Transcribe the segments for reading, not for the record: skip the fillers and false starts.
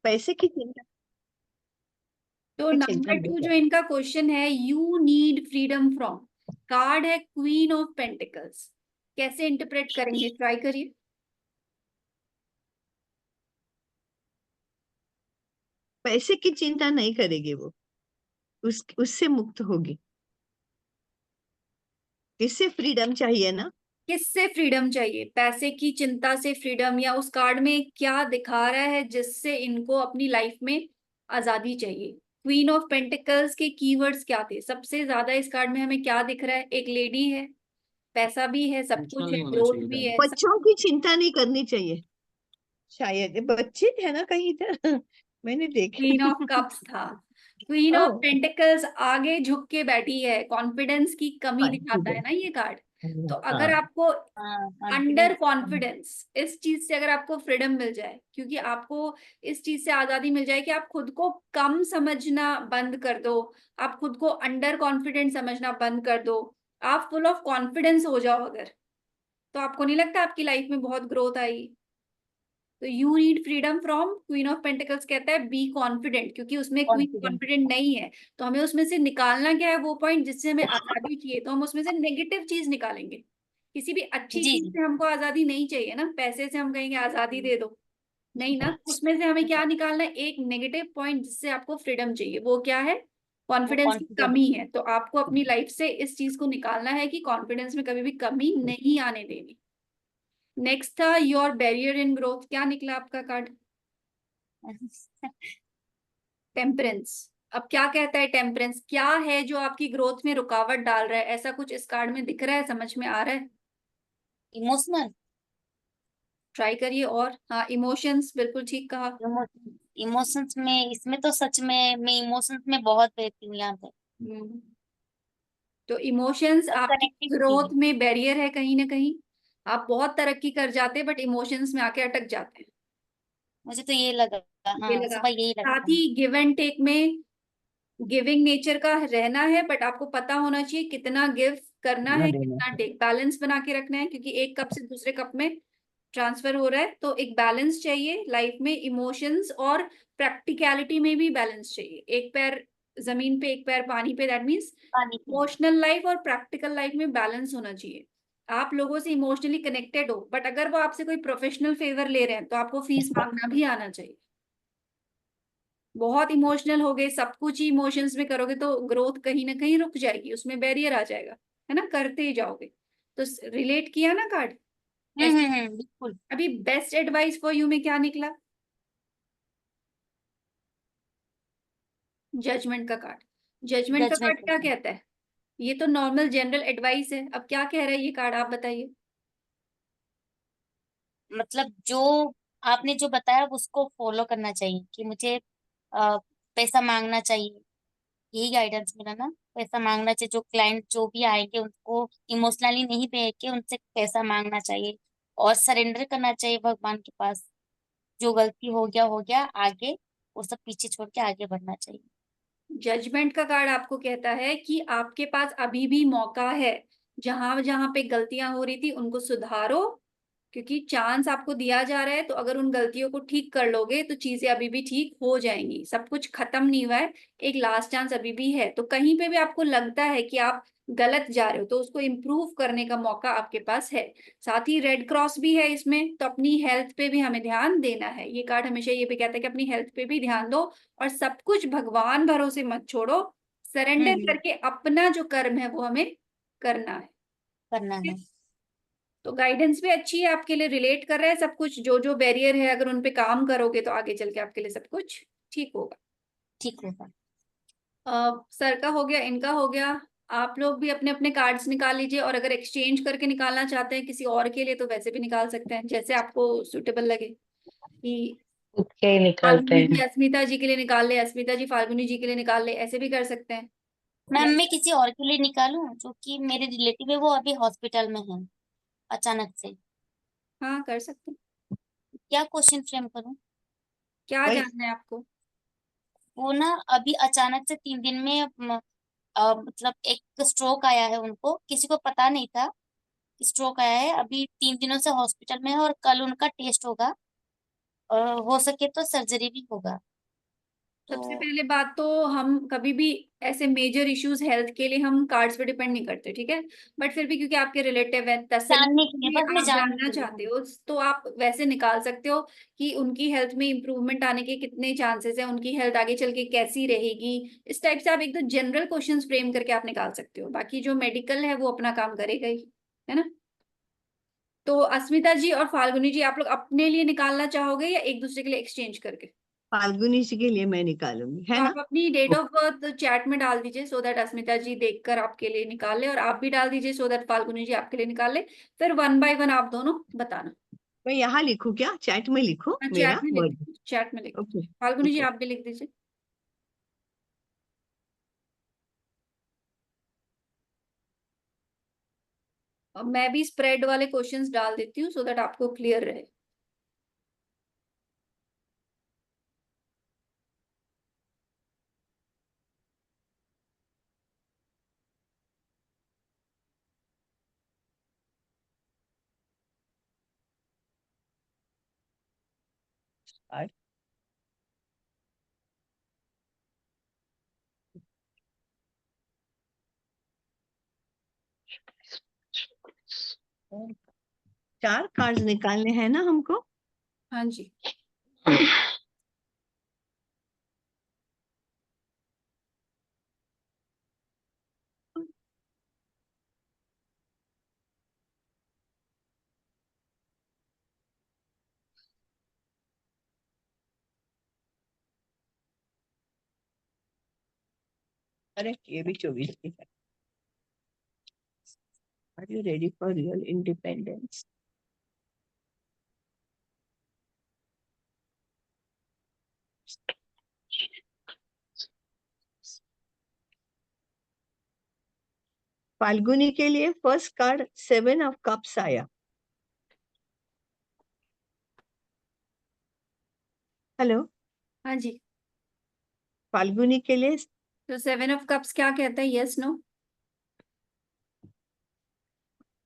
पैसे की चिंता तो की चिंता नंबर नहीं 2 जो कर। इनका क्वेश्चन है, you need freedom from, card है क्वीन ऑफ पेंटिकल्स, कैसे इंटरप्रेट करेंगे, ट्राई करिए। पैसे की चिंता नहीं करेगी वो, उससे मुक्त होगी। इससे फ्रीडम चाहिए ना। किससे फ्रीडम चाहिए, पैसे की चिंता से फ्रीडम, या उस कार्ड में क्या दिखा रहा है जिससे इनको अपनी लाइफ में आजादी चाहिए। क्वीन ऑफ पेंटिकल्स के कीवर्ड्स क्या थे, सबसे ज्यादा इस कार्ड में हमें क्या दिख रहा है, एक लेडी है, पैसा भी है, सब पूछना कुछ है, नहीं होना ग्रोथ चाहिए भी था। है सब। बच्चों की चिंता नहीं करनी चाहिए। शायद ये बच्चे थे ना कहीं इधर मैंने क्वीन देखे। ऑफ कप्स था। क्वीन ओ, ऑफ पेंटिकल्स आगे झुक के बैठी है, कॉन्फिडेंस की कमी दिखाता है कॉन्फिडेंस। ना ये कार्ड। तो अगर हाँ। आपको हाँ, अंडर कॉन्फिडेंस। कॉन्फिडेंस, इस चीज से अगर आपको फ्रीडम मिल जाए, क्योंकि आपको इस चीज से आजादी मिल जाए कि आप खुद को कम समझना बंद कर दो, आप खुद को अंडर कॉन्फिडेंट समझना बंद कर दो, आप फुल ऑफ कॉन्फिडेंस हो जाओ अगर, तो आपको नहीं लगता आपकी लाइफ में बहुत ग्रोथ आई। तो you need freedom from, queen of pentacles कहता है बी कॉन्फिडेंट, क्योंकि उसमें क्वीन कॉन्फिडेंस। कॉन्फिडेंट नहीं है। तो हमें उसमें से निकालना क्या है, वो पॉइंट जिससे हमें आजादी चाहिए, तो हम उसमें से नेगेटिव चीज निकालेंगे। किसी भी अच्छी जी चीज जी। से हमको आजादी नहीं चाहिए ना, पैसे से हम कहेंगे आजादी दे दो, नहीं ना, उसमें से हमें क्या निकालना है, एक नेगेटिव पॉइंट जिससे आपको फ्रीडम चाहिए, वो क्या है, वो कॉन्फिडेंस की कॉन्फिडेंस। कमी है। तो आपको अपनी लाइफ से इस चीज को निकालना है कि कॉन्फिडेंस में कभी भी कमी नहीं आने देनी। नेक्स्ट था योर बैरियर इन ग्रोथ, क्या निकला आपका कार्ड, टेम्परेंस। अब क्या कहता है टेम्परेंस, क्या है जो आपकी ग्रोथ में रुकावट डाल रहा है, ऐसा कुछ इस कार्ड में दिख रहा है, समझ में आ रहा है, इमोशनल। ट्राई करिए। और हाँ, इमोशंस, बिल्कुल ठीक कहा। इमोशंस में, इसमें तो सच में मैं इमोशंस में बहुत बहती हूँ यहाँ पे। हम्म, तो इमोशंस और आपकी कनेक्टिविटी। ग्रोथ में बैरियर है कहीं ना कहीं, आप बहुत तरक्की कर जाते हैं बट इमोशंस में आके अटक जाते हैं। मुझे तो ये लगा। ये हाँ, लगा, सुबह यही साथ लगता है। ही गिव एंड टेक में गिविंग नेचर का रहना है, बट आपको पता होना चाहिए कितना गिव करना ना है देना। कितना टेक, बैलेंस बना के रखना है, क्योंकि एक कप से दूसरे कप में ट्रांसफर हो रहा है, तो एक बैलेंस चाहिए लाइफ में, इमोशंस और प्रैक्टिकलिटी में भी बैलेंस चाहिए, एक पैर जमीन पे एक पैर पानी पे, दैट मीन्स पानी पे। इमोशनल लाइफ और प्रैक्टिकल लाइफ में बैलेंस होना चाहिए। आप लोगों से इमोशनली कनेक्टेड हो, बट अगर वो आपसे कोई प्रोफेशनल फेवर ले रहे हैं तो आपको फीस मांगना भी आना चाहिए। बहुत इमोशनल हो गए, सब कुछ ही इमोशंस में करोगे तो ग्रोथ कहीं ना कहीं रुक जाएगी, उसमें बैरियर आ जाएगा, है ना, करते ही जाओगे। तो रिलेट किया ना कार्ड ऐसे। बिल्कुल। अभी बेस्ट एडवाइस फॉर यू में क्या निकला, जजमेंट का कार्ड। जजमेंट का कार्ड जजमेंट। क्या कहता है, ये तो नॉर्मल जनरल एडवाइस है, अब क्या कह रहा है ये कार्ड, आप बताइए। मतलब जो आपने जो बताया उसको फॉलो करना चाहिए, कि मुझे पैसा मांगना चाहिए। यही गाइडेंस मिला ना। पैसा मांगना चाहिए, जो क्लाइंट जो भी आएंगे उनको इमोशनली नहीं बह के उनसे पैसा मांगना चाहिए। और सरेंडर करना चाहिए भगवान के पास। जो गलती हो गया, आगे वो सब पीछे छोड़ के आगे बढ़ना चाहिए। जजमेंट का कार्ड आपको कहता है कि आपके पास अभी भी मौका है, जहां जहां पे गलतियां हो रही थी उनको सुधारो, क्योंकि चांस आपको दिया जा रहा है, तो अगर उन गलतियों को ठीक कर लोगे तो चीजें अभी भी ठीक हो जाएंगी, सब कुछ खत्म नहीं हुआ है, एक लास्ट चांस अभी भी है। तो कहीं पे भी आपको लगता है कि आप गलत जा रहे हो तो उसको इम्प्रूव करने का मौका आपके पास है। साथ ही रेड क्रॉस भी है इसमें, तो अपनी हेल्थ पे भी हमें ध्यान देना है, ये कार्ड हमेशा ये भी कहता है कि अपनी हेल्थ पे भी ध्यान दो, और सब कुछ भगवान भरोसे मत छोड़ो, सरेंडर हम्म। करके अपना जो कर्म है वो हमें करना है। करना है। तो गाइडेंस भी अच्छी है, आपके लिए रिलेट कर रहा है सब कुछ, जो जो बैरियर है अगर उन पे काम करोगे तो आगे चल के आपके लिए सब कुछ ठीक होगा। ठीक होगा। सर का हो गया, इनका हो गया। आप लोग भी अपने अपने कार्ड्स निकाल लीजिए, और अगर एक्सचेंज करके निकालना चाहते हैं किसी और के लिए तो वैसे भी निकाल सकते हैं, जैसे आपको सुटेबल लगे, कि खुद के ही निकालते फाल्गुनी जी हैं। अस्मिता जी के लिए निकाल ले, अस्मिता जी फाल्गुनी जी के लिए निकाल ले, ऐसे भी कर सकते हैं। मैम, या मैं किसी और के लिए निकालूं जो कि मेरे रिलेटिव है, वो अभी हॉस्पिटल में है अचानक से। हाँ, कर सकते हैं। क्या क्वेश्चन फ्रेम करूं? क्या वही। जानना है आपको। वो ना अभी अचानक से 3 दिन में मतलब एक स्ट्रोक आया है उनको, किसी को पता नहीं था। स्ट्रोक आया है, अभी 3 दिनों से हॉस्पिटल में है और कल उनका टेस्ट होगा। हो सके तो सर्जरी भी होगा। सबसे तो पहले बात तो हम कभी भी ऐसे मेजर इश्यूज हेल्थ के लिए हम कार्ड्स पे डिपेंड नहीं करते, ठीक है। बट फिर भी क्योंकि आपके रिलेटिव है, जानने के लिए, तसल्ली बस मैं आप जानने जानना के लिए चाहते हो, तो आप वैसे निकाल सकते हो कि उनकी हेल्थ में इंप्रूवमेंट आने के कितने चांसेस है, उनकी हेल्थ आगे चल के कैसी रहेगी। इस टाइप से आप एक तो जनरल क्वेश्चंस फ्रेम करके आप निकाल सकते हो, बाकी जो मेडिकल है वो अपना काम करेगा ही, है ना। तो अस्मिता जी और फाल्गुनी जी, आप लोग अपने लिए निकालना चाहोगे या एक दूसरे के लिए एक्सचेंज करके? फाल्गुनी जी के लिए मैं निकालूंगी, है तो ना। आप अपनी डेट ऑफ बर्थ चैट में डाल दीजिए, सो दैट अस्मिता जी देखकर आपके लिए निकाल ले, और आप भी डाल दीजिए सो दैट फाल्गुनी जी आपके लिए निकाल ले। फिर 1 बाय 1 आप दोनों बताना। मैं यहाँ लिखूं क्या, चैट में लिखूं हाँ, मेरा चैट में लिख बर्थ? दीजिए, चैट में लिख ओके। दीजिए। फाल्गुनी जी ओके। आप भी लिख दीजिए। और मैं भी स्प्रेड वाले क्वेश्चंस डाल देती हूँ सो दैट आपको क्लियर रहे। और 4 कार्ड्स निकालने हैं ना हमको। हाँ जी। अरे ये भी 24 की है। Are you ready for real independence? Falguni के लिए फर्स्ट कार्ड 7 ऑफ कप्स आया। हेलो। हाँ जी। फाल्गुनी के लिए तो 7 ऑफ कप्स क्या कहता है, यस नो?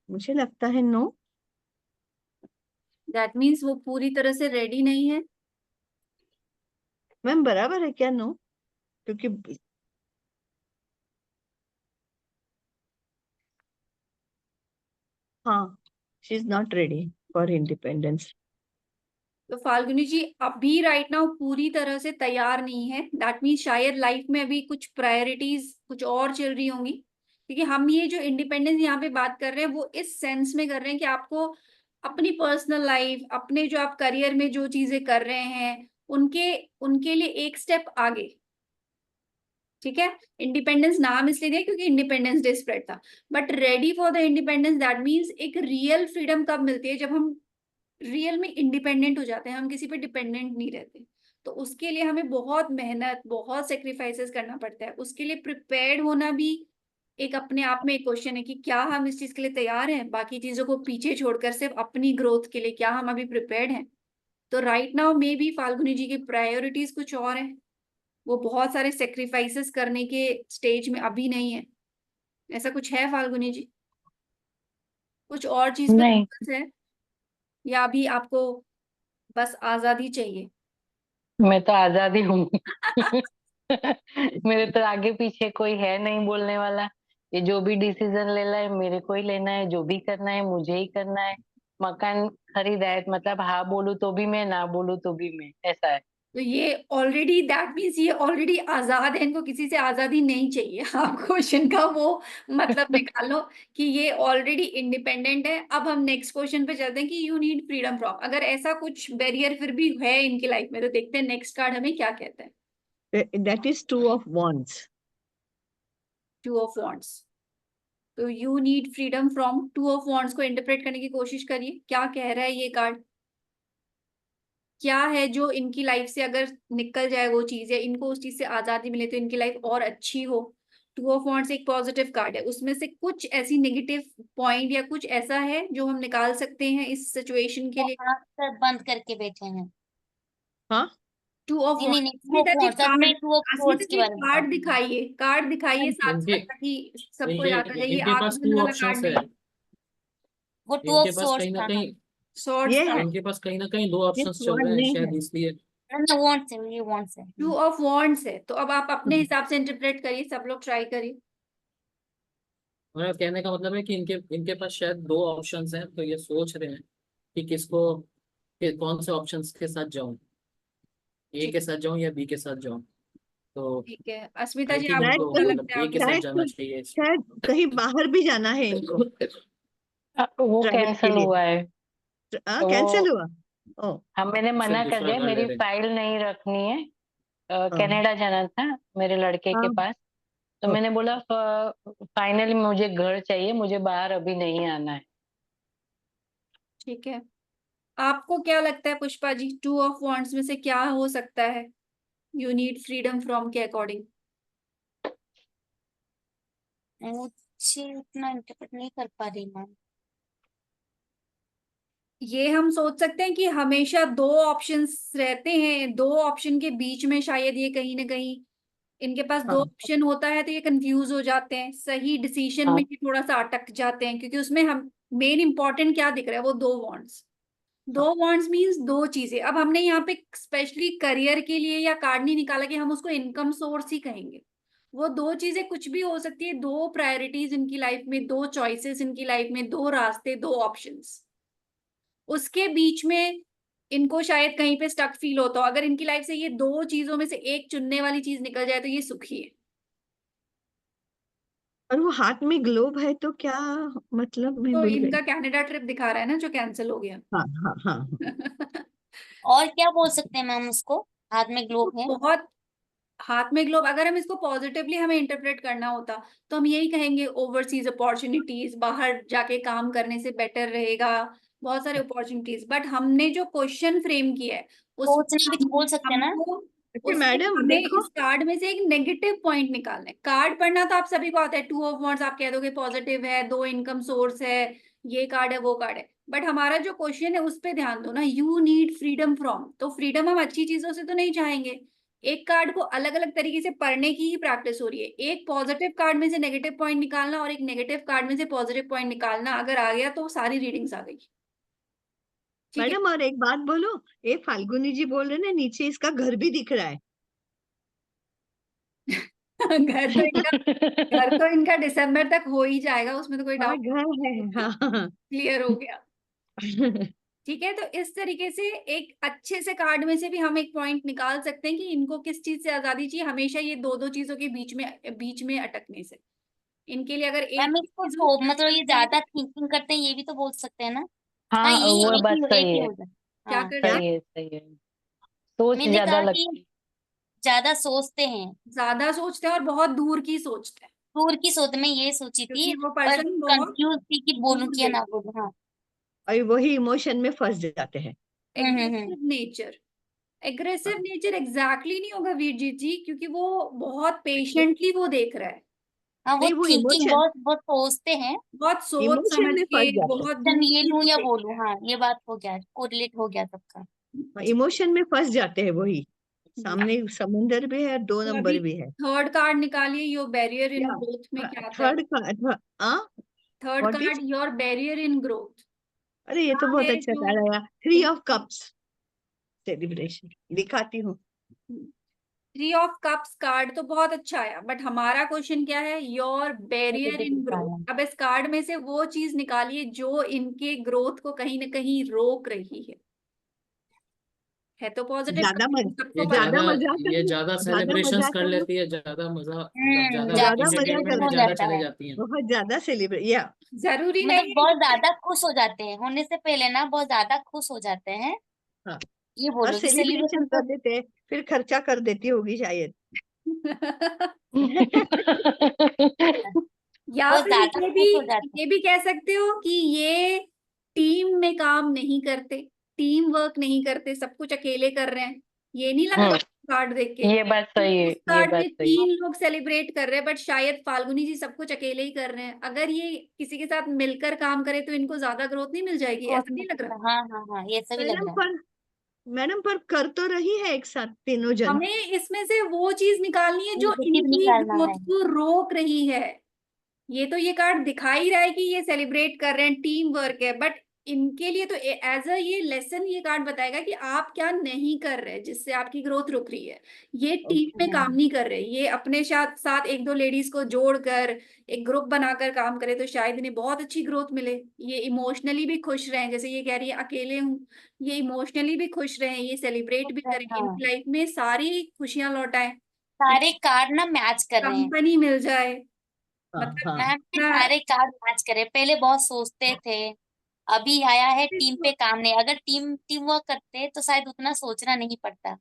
मुझे लगता है नो। दैट मीन्स वो पूरी तरह से रेडी नहीं है। मैम बराबर है क्या नो? क्योंकि हाँ, she is not ready for independence. तो फाल्गुनी जी अभी राइट नाउ पूरी तरह से तैयार नहीं है। दैट मीन्स शायद लाइफ में अभी कुछ प्रायोरिटीज कुछ और चल रही होंगी, क्योंकि हम ये जो इंडिपेंडेंस यहाँ पे बात कर रहे हैं वो इस सेंस में कर रहे हैं कि आपको अपनी पर्सनल लाइफ, अपने जो आप करियर में जो चीजें कर रहे हैं उनके उनके लिए एक स्टेप आगे, ठीक है। इंडिपेंडेंस नाम इसलिए दिया क्योंकि इंडिपेंडेंस डे स्प्रेड था, but ready for the independence that means एक रियल फ्रीडम कब मिलती है, जब हम रियल में इंडिपेंडेंट हो जाते हैं, हम किसी पे डिपेंडेंट नहीं रहते। तो उसके लिए हमें बहुत मेहनत, बहुत सेक्रीफाइसेस करना पड़ता है। उसके लिए प्रिपेयर्ड होना भी एक अपने आप में एक क्वेश्चन है कि क्या हम इस चीज के लिए तैयार हैं, बाकी चीजों को पीछे छोड़कर सिर्फ अपनी ग्रोथ के लिए क्या हम अभी प्रिपेयर्ड हैं। तो right now may be Falguni ji की प्रायोरिटीज कुछ और हैं, वो बहुत सारे सेक्रीफाइसेस करने के स्टेज में अभी नहीं है। ऐसा कुछ है फाल्गुनी जी? कुछ और चीज पे नहीं, फोकस है, या अभी आपको बस आजादी चाहिए? मैं तो आजाद ही हूँ। मेरे तो आगे पीछे कोई है नहीं बोलने वाला। ये जो भी डिसीजन लेना है मेरे को ही लेना है, जो भी करना है मुझे ही करना है। मकान खरीदा है, मतलब हाँ बोलूं तो भी मैं, ना बोलूं तो भी मैं, ऐसा है। तो ये ऑलरेडी दैट मीन्स ये ऑलरेडी आजाद है, इनको किसी से आजादी नहीं चाहिए। आप क्वेश्चन का वो मतलब निकालो कि ये ऑलरेडी इंडिपेंडेंट है। अब हम नेक्स्ट क्वेश्चन पे चलते हैं कि यू नीड फ्रीडम फ्रॉम, अगर ऐसा कुछ बैरियर फिर भी है इनकी लाइफ में, तो देखते हैं नेक्स्ट कार्ड हमें क्या कहता है। That is 2 of wands। 2 of wands। तो you need freedom from 2 of wands को इंटरप्रेट करने की कोशिश करिए, क्या कह रहा है ये कार्ड। क्या है जो इनकी लाइफ से अगर निकल जाए वो चीज, या इनको उस चीज से आजादी मिले तो इनकी लाइफ और अच्छी हो। 2 ऑफ wands एक पॉजिटिव कार्ड है, उसमें से कुछ ऐसी नेगेटिव पॉइंट या कुछ ऐसा है जो हम निकाल सकते हैं इस सिचुएशन के वो लिए। आंख से बंद करके बैठे हैं। हाँ। 2 ऑफ नहीं नहीं wands। नहीं, two of Asmita ji wands, अब कार्ड, मैं टू ऑफ अस्मिता स्वॉर्ड्स के जी बारे में बता कार्ड रही हूँ। दिखाइए, कार्ड दिखाइए हाँ साथ इनके साथ ताकि सबको इनके याद आ जाए ये इनके आप पास टू वाला कार्ड ऑप्शंस है। नहीं। वो टू इनके ऑफ पास स्वॉर्ड्स कहीं ना था ना। कहीं Swords ये का है, इनके पास कहीं ना कहीं दो ये ऑप्शंस चल स्वॉर्ड रहे हैं नहीं शायद है। इसलिए। ना वॉन्ट्स है, ये वॉन्ट्स है। टू ऑफ वॉन्ड्स है, तो अब आप अपने हिसाब से इंटरप्रेट करिए, सब लोग ट्राई करिए। मेरा कहने का मतलब है कि इनके इनके पास शायद दो ऑप्शंस हैं, तो ये सोच रहे हैं कि कौन से ऑप्शंस के साथ जाऊं, ए ठीक के साथ जाऊं या बी के साथ जाऊं। तो ठीक है, अस्मिता आई जी थिंक शायद आपको इनको क्या कहीं, लगता है ए आप के साथ शायद जाना चाहिए। शायद कहीं बाहर भी जाना है इनको वो ट्रैवल के कैंसिल लिए। हुआ है। कैंसिल वो हुआ? ओ, मैंने सिर्फ मना कर दूसरा दिया, घर ले मेरी रहे हैं। फाइल नहीं रखनी है। ओ, कनाडा जाना था मेरे लड़के के हाँ, पास, तो ओ, मैंने बोला फाइनली मुझे घर चाहिए, मुझे बाहर अभी नहीं आना है। ठीक है, आपको क्या लगता है Pushpa ji, two of wands में से क्या हो सकता है यू नीड फ्रीडम फ्रॉम के अकॉर्डिंग? मुझे उतना इंटरप्रेट नहीं कर पा रही मैम। ये हम सोच सकते हैं कि हमेशा दो ऑप्शंस रहते हैं, दो ऑप्शन के बीच में शायद ये कहीं ना कहीं इनके पास दो हाँ, ऑप्शन होता है, तो ये कंफ्यूज हो जाते हैं, सही डिसीजन में हाँ, ये थोड़ा सा अटक जाते हैं, क्योंकि उसमें हम मेन इंपॉर्टेंट क्या दिख रहा है, वो दो वॉन्ट्स। हाँ। दो वॉन्ट्स मीन्स दो चीजें। अब हमने यहाँ पे स्पेशली करियर के लिए या कार्ड नहीं निकाला कि हम उसको इनकम सोर्स ही कहेंगे। वो दो चीजें कुछ भी हो सकती है, दो प्रायोरिटीज इनकी लाइफ में, दो चॉइसेस इनकी लाइफ में, दो रास्ते, दो ऑप्शंस, उसके बीच में इनको शायद कहीं पे स्टक फील होता हो। अगर इनकी लाइफ से ये दो चीजों में से एक चुनने वाली चीज निकल जाए तो ये सुखी है। और वो हाथ में ग्लोब है तो क्या मतलब, मैं तो भूल गई। इनका कनाडा ट्रिप दिखा रहा है ना, जो कैंसिल हो गया। हाँ, हाँ, हाँ, हाँ। और क्या बोल सकते हैं मैम उसको, हाथ में ग्लोब है। बहुत हाथ में ग्लोब, अगर हम इसको पॉजिटिवली हमें इंटरप्रेट करना होता तो हम यही कहेंगे, ओवरसीज अपॉर्चुनिटीज, बाहर जाके काम करने से बेटर रहेगा, बहुत सारे अपॉर्चुनिटीज। बट हमने जो क्वेश्चन फ्रेम किया है उसमें सोचना भी तो बोल सकते हैं ना। हमको अच्छा उसमें मैडम हमें देखो, इस कार्ड में से एक नेगेटिव पॉइंट निकालना है। कार्ड पढ़ना तो आप सभी को आता है, टू ऑफ वॉन्ड्स आप कह दोगे पॉजिटिव है, दो इनकम सोर्स है, ये कार्ड है, वो कार्ड है। बट हमारा जो क्वेश्चन है उस पर ध्यान दो ना, यू नीड फ्रीडम फ्रॉम, तो फ्रीडम हम अच्छी चीजों से तो नहीं चाहेंगे। एक कार्ड को अलग अलग तरीके से पढ़ने की ही प्रैक्टिस हो रही है। एक पॉजिटिव कार्ड में से नेगेटिव पॉइंट निकालना और एक नेगेटिव कार्ड में से पॉजिटिव पॉइंट निकालना, अगर आ गया तो सारी रीडिंग्स आ गई। ठीक है। मैडम और एक बात बोलो, ये फाल्गुनी जी बोल रहे ना, नीचे इसका घर भी दिख रहा है। घर तो इनका दिसंबर तक हो ही जाएगा, उसमें तो कोई हाँ, डाउट घर है, हाँ, हाँ। क्लियर हो गया। ठीक है, तो इस तरीके से एक अच्छे से कार्ड में से भी हम एक पॉइंट निकाल सकते हैं कि इनको किस चीज से आजादी चाहिए, हमेशा ये दो दो चीजों के बीच में अटकने से। इनके लिए अगर एक मैम ही इसको चीज हो, मतलब ये ज्यादा थिंकिंग करते हैं, ये भी तो बोल सकते हैं ना। हाँ हाँ, यही वो बात एक सही ही है। हो जाए। क्या हाँ, करते क्या? हैं, सही है, सही है। सोच मैंने ज्यादा कहा कि लगती ज्यादा सोचते हैं, ज्यादा सोचते हैं और बहुत दूर की सोचते हैं, दूर की सोच में ये सोची थी, क्योंकि वो पर पर्सन बहुत कंफ्यूज थी कि बोलूं दूर कि या ना देखता बोलूं। हाँ। और वही इमोशन में फंस जाते हैं। है। हम्म। Aggressive nature, aggressive nature exactly नहीं होगा वीर जी, क्योंकि वो बहुत पेशेंटली वो देख रहा है, हाँ वो नहीं, वो थिंकिंग इमोशन, बहुत बहुत सोचते हैं। बहुत सोच इमोशन समझ में के, फंस जाते बहुत चल दूर ये की लूं वो या देखता बोलूं, हाँ ये बात हो गया, कोरिलेट हो गया सबका। हैं, इमोशन में फंस जाते हैं वही। है। सामने समुंदर भी है, दो तो अभी नंबर भी है। थर्ड कार्ड निकालिए, योर बैरियर इन क्या? ग्रोथ में क्या आता है? थर्ड का, हाँ, third what card, is? Your barrier in growth, अरे ये तो क्या बहुत है अच्छा जो कार्ड आया, 3 ऑफ कप्स सेलिब्रेशन, दिखाती हूँ। 3 ऑफ कप्स कार्ड तो बहुत अच्छा आया, बट हमारा क्वेश्चन क्या है, your barrier negative in growth. कारण। अब इस कार्ड में से वो चीज निकालिए जो इनके ग्रोथ को कहीं ना कहीं रोक रही है तो पॉजिटिव, ज्यादा सबको ये पता ज्यादा ज्यादा है। मजाक ये करने, ज्यादा ज्यादा सेलिब्रेशंस मजाक कर करने, लेती है, ज्यादा मजा मतलब ज्यादा ज्यादा मजाक इंटरटेनमेंट में हो करने, ज्यादा जाता चले है, जाती हैं। बहुत ज्यादा सेलिब्रेट, या जरूरी नहीं मतलब है बहुत ज्यादा खुश हो जाते हैं, होने से पहले ना बहुत ज्यादा खुश हो जाते हैं, हाँ, ये और बोलो कि सेलिब्रेशन सेलिब्रेशन कर तो। देते हैं, फिर खर्चा कर देती होगी शायद। या बहुत फिर ज्यादा खुश हो जाते ये भी कह सकते हो कि ये टीम में काम नहीं करते, टीम वर्क नहीं करते, सब कुछ अकेले कर रहे हैं। ये नहीं लगता कार्ड देख के ये बात कि सही है, उस ये कार्ड बात में सही है। 3 लोग सेलिब्रेट कर रहे हैं, बट शायद फाल्गुनी जी सब कुछ अकेले ही कर रहे हैं। अगर ये किसी के साथ मिलकर काम करे तो इनको ज्यादा ग्रोथ नहीं मिल जाएगी, हैं, ऐसा नहीं लग रहा? हाँ हाँ हाँ ये सभी लग मैडम रहा है। पर मैडम पर कर तो रही है एक साथ तीनों जन। हमें इसमें से वो चीज निकालनी है जो नेगेटिव इनकी निकालना ग्रोथ है। को रोक रही है। ये तो ये कार्ड दिखा ही रहा है कि ये सेलिब्रेट कर रहे हैं, टीम वर्क है, बट इनके लिए तो एज अ ये लेसन ये कार्ड बताएगा कि आप क्या नहीं कर रहे जिससे आपकी ग्रोथ रुक रही है। ये टीम में काम नहीं कर रहे, ये अपने साथ साथ एक दो लेडीज को जोड़कर एक ग्रुप बनाकर काम करे तो शायद इन्हें बहुत अच्छी ग्रोथ मिले। ये इमोशनली भी खुश रहें, जैसे ये कह रही है अकेले हूँ, ये इमोशनली भी खुश रहें, ये सेलिब्रेट भी करें, हाँ, इनकी लाइफ में सारी खुशियां लौटाएं, सारे कार्ड ना मैच कर रहे हैं कंपनी मिल जाए, हाँ मतलब हाँ मैम। ये इतना- सारे कार्ड मैच करे। पहले बहुत सोचते थे, अभी आया है टीम पे काम नहीं। अगर टीम वर्क करते तो शायद उतना सोचना नहीं पड़ता।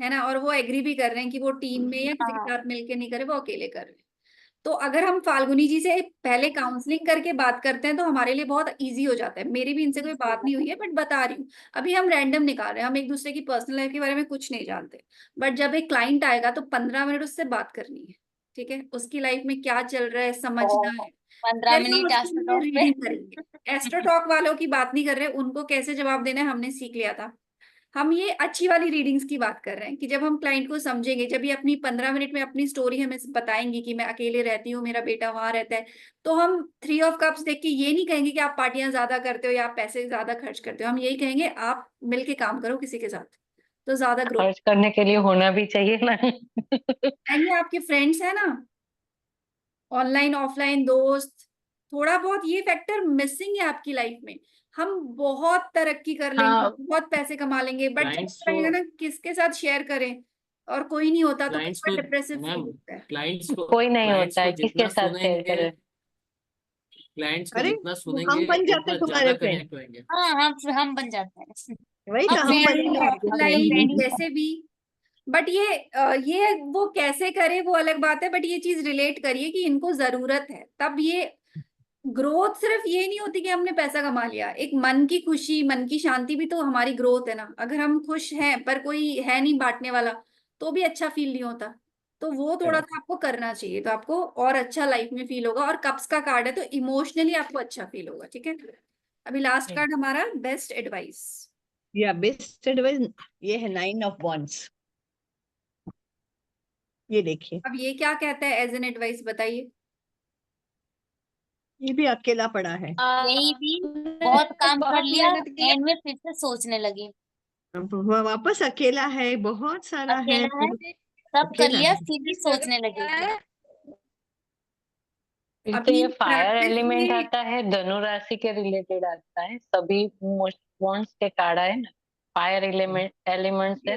है ना। और वो एग्री भी कर रहे हैं कि वो टीम में या किसी के हाँ, साथ मिलके नहीं करे, वो अकेले कर रहे हैं। तो अगर हम फाल्गुनी जी से पहले काउंसलिंग करके बात करते हैं तो हमारे लिए बहुत इजी हो जाता है। मेरी भी इनसे कोई बात नहीं हुई है, बट बता रही हूँ, अभी हम रैंडम निकाल रहे हैं, हम एक दूसरे की पर्सनल लाइफ के बारे में कुछ नहीं जानते। बट जब एक क्लाइंट आएगा तो 15 मिनट उससे बात करनी है, ठीक है, उसकी लाइफ में क्या चल रहा है समझना और है, 15 मिनट फिर हम उसके लिए एस्ट्रोटॉक पे। रीडिंग करेंगे। एस्ट्रोटॉक वालों की बात नहीं कर रहे, उनको कैसे जवाब देना है हमने सीख लिया था। हम ये अच्छी वाली रीडिंग्स की बात कर रहे हैं कि जब हम क्लाइंट को समझेंगे, जब ये अपनी 15 मिनट में अपनी स्टोरी हमें बताएंगी कि मैं अकेले रहती हूँ, मेरा बेटा वहां रहता है, तो हम 3 ऑफ कप्स देख के ये नहीं कहेंगे कि आप पार्टियां ज्यादा करते हो या आप पैसे ज्यादा खर्च करते हो, हम यही कहेंगे आप मिलके काम करो किसी के साथ तो ज्यादा ग्रोथ। खर्च करने के लिए होना भी चाहिए ना। ये आपके फ्रेंड्स है ना, ऑनलाइन ऑफलाइन दोस्त, थोड़ा बहुत ये फैक्टर मिसिंग है आपकी लाइफ में। हम बहुत तरक्की कर लेंगे, हाँ, बहुत पैसे कमा लेंगे, बट जब क्लाइंट्स पता को लगेगा ना किसके साथ शेयर करें और कोई नहीं होता तो क्लाइंट्स कितना को डिप्रेसिव फील मैम होता है। कोई नहीं क्लाइंट्स होता को है, किसके जितना साथ शेयर सुनेंगे, करे। क्लाइंट्स को अरे जितना वो सुनेंगे हम बन जाते उतना तुम्हारे ज्यादा फ्रेंड, कनेक्ट होंगे। हाँ, हम बन जाते हैं। वही हम तो हम फ्रेंड बनेंगे आपके ऑफलाइन फ्रेंड। जैसे भी, बट ये वो कैसे करे वो अलग बात है, बट ये चीज रिलेट करिए कि इनको जरूरत है। तब ये ग्रोथ सिर्फ ये नहीं होती कि हमने पैसा कमा लिया, एक मन की खुशी मन की शांति भी तो हमारी ग्रोथ है ना। अगर हम खुश हैं पर कोई है नहीं बांटने वाला तो भी अच्छा फील नहीं होता। तो वो थोड़ा सा आपको करना चाहिए तो आपको और अच्छा लाइफ में फील होगा। और कप्स का कार्ड है तो इमोशनली आपको अच्छा फील होगा, ठीक है। अभी लास्ट कार्ड हमारा बेस्ट एडवाइस। या बेस्ट एडवाइस, ये है 9 ऑफ वॉन्ड्स, ये देखिए, अब ये क्या कहता है एज एन एडवाइस बताइए। ये भी अकेला पड़ा है। यही भी बहुत काम कर बहुत लिया, मेहनत किया। एंड में फिर से सोचने लगे। अब वो वापस अकेला है, बहुत सारा है, अकेला है, फिर सब कर अकेला लिया, है। फिर भी सोचने लगे। फिर तो अभी ये फायर प्रैक्टिस एलिमेंट में आता है, धनु राशि के रिलेटेड आता है, सभी वॉन्ट्स के कार्ड है ना, फायर एलिमेंट्स है।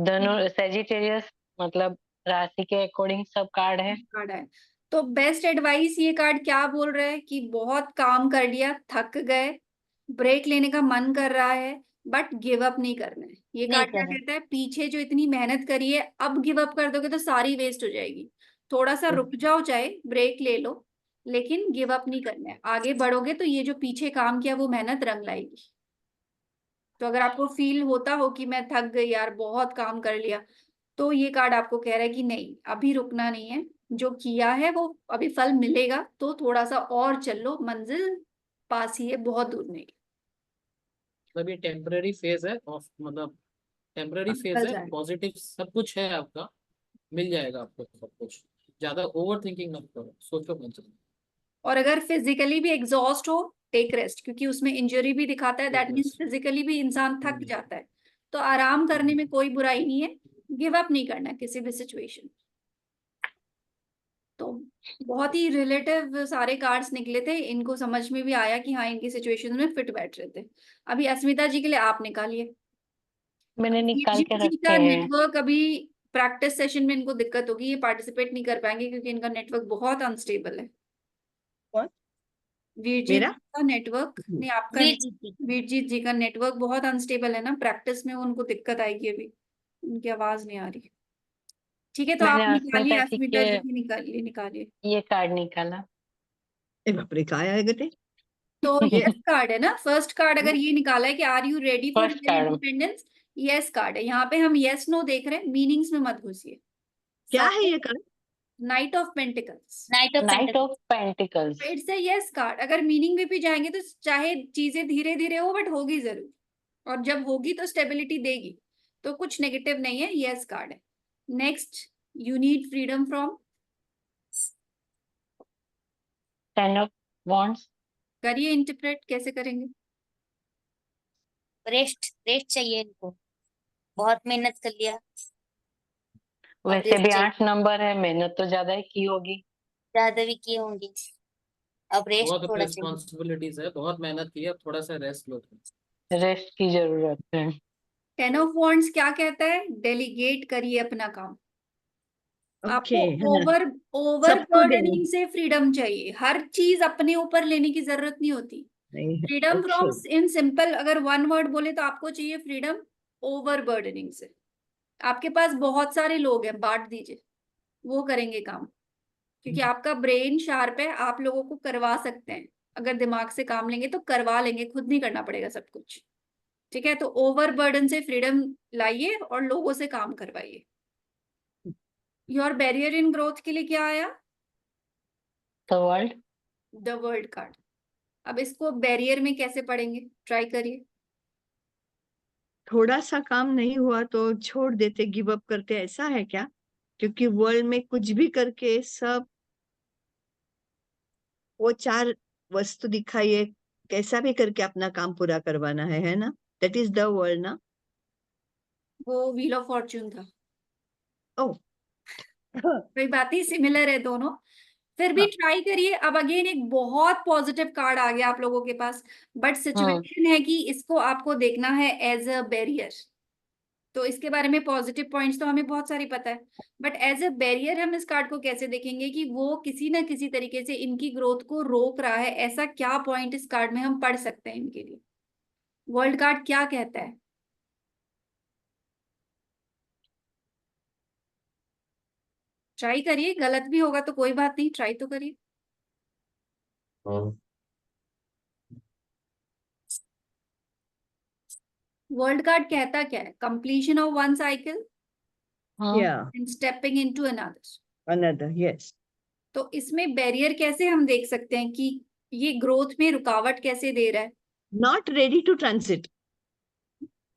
धनु सेजिटेरियस मतलब राशि के अकॉर्डिंग सब कार्ड है। कार्ड है तो बेस्ट एडवाइस ये कार्ड क्या बोल रहा है कि बहुत काम कर लिया, थक गए, ब्रेक लेने का मन कर रहा है, बट गिव अप नहीं करना है। ये नहीं कार्ड क्या करे। कहता है, पीछे जो इतनी मेहनत करी है अब गिव अप कर दोगे तो सारी वेस्ट हो जाएगी। थोड़ा सा रुक जाओ, चाहे ब्रेक ले लो, लेकिन गिव अप नहीं करना है। आगे बढ़ोगे तो ये जो पीछे काम किया वो मेहनत रंग लाएगी। तो अगर आपको फील होता हो कि मैं थक गई यार, बहुत काम कर लिया, तो ये कार्ड आपको कह रहा है कि नहीं, अभी रुकना नहीं है, जो किया है वो अभी फल मिलेगा, तो थोड़ा सा और चल लो, मंजिल पास ही है, बहुत दूर नहीं। मतलब ये टेम्पररी फेज है ऑफ, मतलब टेम्पररी फेज चल है, जाएगा। पॉजिटिव सब कुछ है आपका, मिल जाएगा आपको सब कुछ। ज्यादा ओवर थिंकिंग मत करो, सोचो मत। और अगर फिजिकली भी एग्जॉस्ट हो, टेक रेस्ट, क्योंकि उसमें इंजरी भी दिखाता है, दैट मीन्स फिजिकली भी इंसान थक जाता है, तो आराम करने में कोई बुराई नहीं है। गिव अप नहीं करना किसी भी सिचुएशन। तो बहुत ही रिलेटिव सारे कार्ड्स निकले थे, इनको समझ में भी आया कि हाँ इनकी सिचुएशन में फिट बैठ रहे थे। अभी अस्मिता जी के लिए आप निकालिए। मैंने निकाल के जी रखे का हैं। नेटवर्क अभी प्रैक्टिस सेशन में इनको दिक्कत होगी, ये पार्टिसिपेट नहीं कर पाएंगे क्योंकि इनका नेटवर्क बहुत अनस्टेबल है। कौन? वीरजीत मेरा? जी का नेटवर्क नहीं, आपका वीर नहीं, जी की। वीरजीत जी का नेटवर्क बहुत अनस्टेबल है ना, प्रैक्टिस में उनको दिक्कत आएगी अभी, उनकी आवाज नहीं आ रही। ठीक है तो मैंने आप निकालिए, अस्मिता जी अस्मिता के जी की निकालिए, निकालिए। ये कार्ड निकाला। ए बाप रे, क्या आया गटे? तो यस कार्ड है ना, फर्स्ट कार्ड अगर ये निकाला है कि are you ready for first real card independence, yes card है। यहाँ पे हम यस नो देख रहे हैं, मीनिंग्स में मत घुसिए। क्या है ये card? Night of pentacles, night of night pentacles. Of pentacles. It's a yes card. अगर मीनिंग में भी जाएंगे तो चाहे चीजें धीरे धीरे हो बट होगी जरूर, और जब होगी तो स्टेबिलिटी देगी, तो कुछ नेगेटिव नहीं है, यस कार्ड है। Next, you need freedom from, 10 of wands. करिए इंटरप्रेट, कैसे करेंगे। रेस्ट रेस्ट चाहिए इनको, बहुत मेहनत कर लिया, अब वैसे रेस्ट भी चाहिए, 8 नंबर है, मेहनत तो ज्यादा ही की होगी। ज्यादा भी किए होंगे, अब रेस्ट बहुत थोड़ा चाहिए। रिस्पॉन्सिबिलिटीज है, बहुत मेहनत की है, अब थोड़ा सा रेस्ट लो। रेस्ट की जरूरत है। 10 ऑफ वॉन्ड्स क्या कहता है? डेलीगेट करिए अपना काम। ओके, आपको है ना, ओवर सबको देना बर्डनिंग से फ्रीडम चाहिए, हर चीज अपने ऊपर लेने की जरूरत नहीं होती। नहीं है। Freedom from, okay, in simple अगर वन वर्ड बोले तो आपको चाहिए फ्रीडम ओवर बर्डनिंग से। आपके पास बहुत सारे लोग हैं, बांट दीजिए, वो करेंगे काम, क्योंकि आपका ब्रेन शार्प है, आप लोगों को करवा सकते हैं। अगर दिमाग से काम लेंगे तो करवा लेंगे, खुद नहीं करना पड़ेगा सब कुछ। ठीक है, तो ओवर बर्डन से फ्रीडम लाइए और लोगों से काम करवाइए। योर बैरियर इन ग्रोथ के लिए क्या आया? The world. The world card. अब इसको बैरियर में कैसे पढ़ेंगे, ट्राई करिए। थोड़ा सा काम नहीं हुआ तो छोड़ देते, गिव अप करते, ऐसा है क्या? क्योंकि वर्ल्ड में कुछ भी करके सब वो 4 वस्तु दिखाइए, कैसा भी करके अपना काम पूरा करवाना है ना? दैट इज द वर्ल्ड ना? वो व्हील ऑफ फॉर्च्यून था। ओ कोई बात नहीं, सिमिलर है दोनों। फिर भी हाँ, ट्राई करिए। अब अगेन एक बहुत पॉजिटिव कार्ड आ गया आप लोगों के पास, बट हम्म। सिचुएशन है कि इसको आपको देखना है एज अ बैरियर। तो इसके बारे में पॉजिटिव पॉइंट्स तो हमें बहुत सारी पता है, बट एज अ बैरियर हम इस कार्ड को कैसे देखेंगे कि वो किसी ना किसी तरीके से इनकी ग्रोथ को रोक रहा है। ऐसा क्या पॉइंट इस कार्ड में हम पढ़ सकते हैं इनके लिए? वर्ल्ड कार्ड क्या कहता है? ट्राई करिए, गलत भी होगा तो कोई बात नहीं, ट्राई तो करिए। वर्ल्ड कार्ड कहता क्या है? कंप्लीशन ऑफ वन साइकिल हाँ। या and stepping into another. Another, yes. तो इसमें बैरियर कैसे हम देख सकते हैं कि ये ग्रोथ में रुकावट कैसे दे रहा है? Not ready to transit.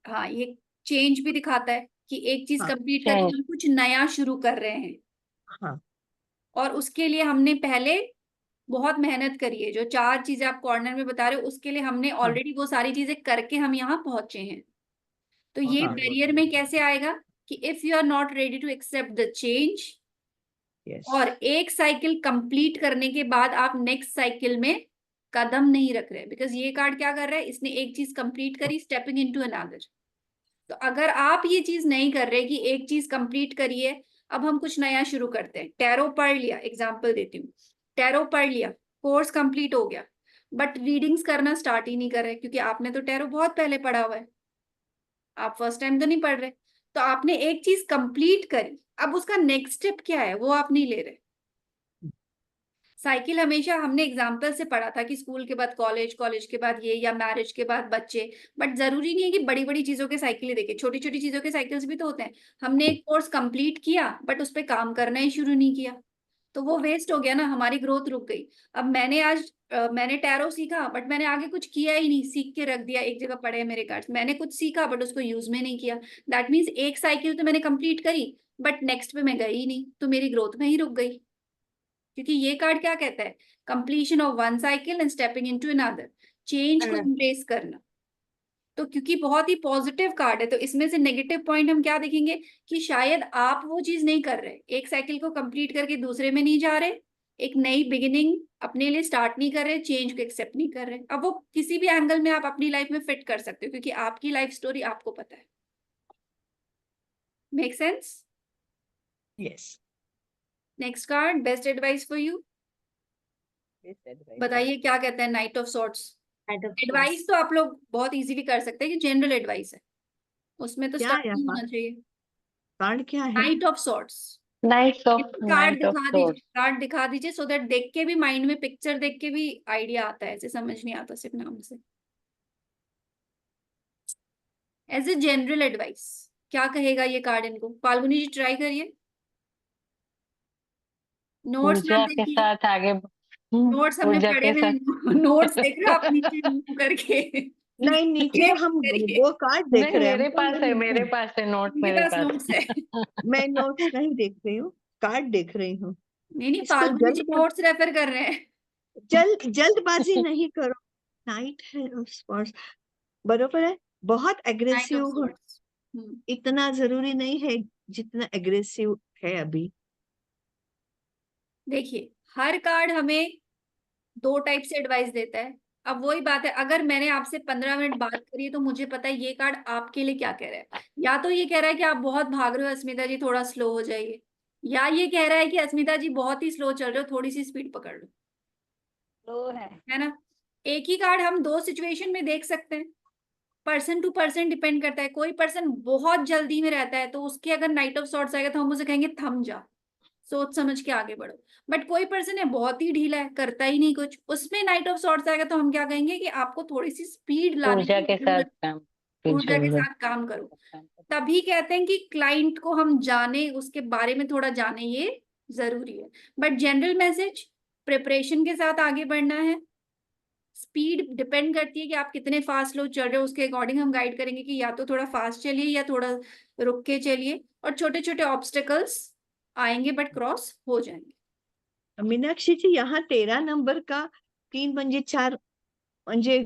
हाँ, ये चेंज भी दिखाता है कि एक चीज हाँ, कंप्लीट करके चेंज। हम कुछ नया शुरू कर रहे हैं, हाँ, और उसके लिए हमने पहले बहुत मेहनत करी है। जो 4 चीजें आप कॉर्नर में बता रहे हो, उसके लिए हमने हाँ, ऑलरेडी वो सारी चीजें करके हम यहाँ पहुंचे हैं। तो ये हाँ, बैरियर में कैसे आएगा कि if you are not ready to accept the change, yes. और एक साइकिल कंप्लीट करने के बाद आप नेक्स्ट साइकिल में कदम नहीं रख रहे, बिकॉज ये कार्ड क्या कर रहा है, इसने एक चीज कंप्लीट करी, स्टेपिंग इनटू अनदर। तो अगर आप ये चीज नहीं कर रहे कि एक चीज कंप्लीट करिए, अब हम कुछ नया शुरू करते हैं। टैरो पढ़ लिया, एग्जांपल देती हूँ, टैरो पढ़ लिया, कोर्स कंप्लीट हो गया, बट रीडिंग्स करना स्टार्ट ही नहीं कर रहे, क्योंकि आपने तो टैरो बहुत पहले पढ़ा हुआ है, आप फर्स्ट टाइम तो नहीं पढ़ रहे। तो आपने एक चीज कंप्लीट करी, अब उसका नेक्स्ट स्टेप क्या है वो आप नहीं ले रहे। साइकिल हमेशा हमने एग्जाम्पल से पढ़ा था कि स्कूल के बाद कॉलेज, कॉलेज के बाद ये, या मैरिज के बाद बच्चे, बट जरूरी नहीं है कि बड़ी बड़ी चीजों के साइकिल ही देखे, छोटी छोटी चीजों के साइकिल्स भी तो होते हैं। हमने एक कोर्स कंप्लीट किया बट उस पर काम करना ही शुरू नहीं किया, तो वो वेस्ट हो गया ना, हमारी ग्रोथ रुक गई। अब मैंने टैरो सीखा बट मैंने आगे कुछ किया ही नहीं, सीख के रख दिया, एक जगह पड़े हैं मेरे कार्ड्स। मैंने कुछ सीखा बट उसको यूज में नहीं किया, दैट मीन्स एक साइकिल तो मैंने कंप्लीट करी बट नेक्स्ट पे मैं गई ही नहीं, तो मेरी ग्रोथ में ही रुक गई। क्योंकि ये कार्ड क्या कहता है? Completion of one cycle and stepping into another, change को एम्ब्रेस करना। तो क्योंकि बहुत ही पॉजिटिव कार्ड है, तो इसमें से नेगेटिव पॉइंट हम क्या देखेंगे कि शायद आप वो चीज नहीं कर रहे, एक साइकिल को कंप्लीट करके दूसरे में नहीं जा रहे, एक नई बिगिनिंग अपने लिए स्टार्ट नहीं कर रहे, चेंज को एक्सेप्ट नहीं कर रहे। अब वो किसी भी एंगल में आप अपनी लाइफ में फिट कर सकते हो, क्योंकि आपकी लाइफ स्टोरी आपको पता है। Make sense? Yes, next card, best advice for you. बताइए क्या कहता है नाइट ऑफ सॉर्ट्स। एडवाइस तो आप लोग बहुत इजीली कर सकते हैं कि जनरल एडवाइस है, उसमें तो क्या स्टफ है नहीं होना चाहिए। कार्ड? क्या है? Knight of swords. Knight of swords. Card दिखा दीजिए, सो दैट देख के भी माइंड में पिक्चर देख के भी आइडिया आता है, ऐसे समझ नहीं आता सिर्फ नाम से। एज ए जनरल एडवाइस क्या कहेगा ये कार्ड इनको? फाल्गुनी जी ट्राई करिए, नोट्स मत ऊर्जा के देखिए, साथ आगे। नोट्स हमने ऊर्जा पढ़े के हुए साथ। हैं, नोट्स देख रहे हो आप नीचे मुंह करके? नहीं, नीचे हम करिए, वो कार्ड देख नहीं, रहे हैं, मेरे हमको पास है, नहीं मेरे है। पास है नोट, उनके मेरे पास पास नोट्स है। मैं नोट्स नहीं देख रही हूँ, कार्ड देख रही हूँ। नहीं नहीं, इसको फाल्गुनी जी नोट्स रेफर कर रहे हैं। जल्दबाजी नहीं करो। नाइट है ऑफ स्पॉट्स, बरोबर है। बहुत नाइट एग्रेसिव ऑफ सॉर्ड्स। इतना जरूरी नहीं है जितना एग्रेसिव है अभी। देखिए, हर कार्ड हमें दो टाइप से एडवाइस देता है। अब वही बात है, अगर मैंने आपसे 15 मिनट बात करी है तो मुझे पता है ये कार्ड आपके लिए क्या कह रहा है। या तो ये कह रहा है कि आप बहुत भाग रहे हो अस्मिता जी, थोड़ा स्लो हो जाइए, या ये कह रहा है कि अस्मिता जी बहुत ही स्लो चल रहे हो, थोड़ी सी स्पीड पकड़ लो। तो है ना? एक ही कार्ड हम दो सिचुएशन में देख सकते हैं। पर्सन टू पर्सन डिपेंड करता है। कोई पर्सन बहुत जल्दी में रहता है तो उसके अगर नाइट ऑफ सॉर्ट्स आएगा तो हम उसे कहेंगे थम जा, सोच समझ के आगे बढ़ो। बट कोई पर्सन है बहुत ही ढीला है, करता ही नहीं कुछ, उसमें नाइट ऑफ सॉर्ट्स आएगा तो हम क्या कहेंगे कि आपको थोड़ी सी स्पीड लाने ऊर्जा की के साथ जरूरत, काम की ऊर्जा के जरूरत। साथ काम करो। तभी कहते हैं कि क्लाइंट को हम जाने, उसके बारे में थोड़ा जाने, ये जरूरी है। बट जनरल मैसेज, प्रिपरेशन के साथ आगे बढ़ना है। स्पीड डिपेंड करती है कि आप कितने फास्ट लो चल रहे हो, उसके अकॉर्डिंग हम गाइड करेंगे कि या तो थोड़ा फास्ट चलिए या थोड़ा रुक के चलिए। और छोटे छोटे ऑब्स्टेकल्स आएंगे बट क्रॉस हो जाएंगे। मीनाक्षी जी, यहाँ 13 नंबर का 3 म्हणजे 4 म्हणजे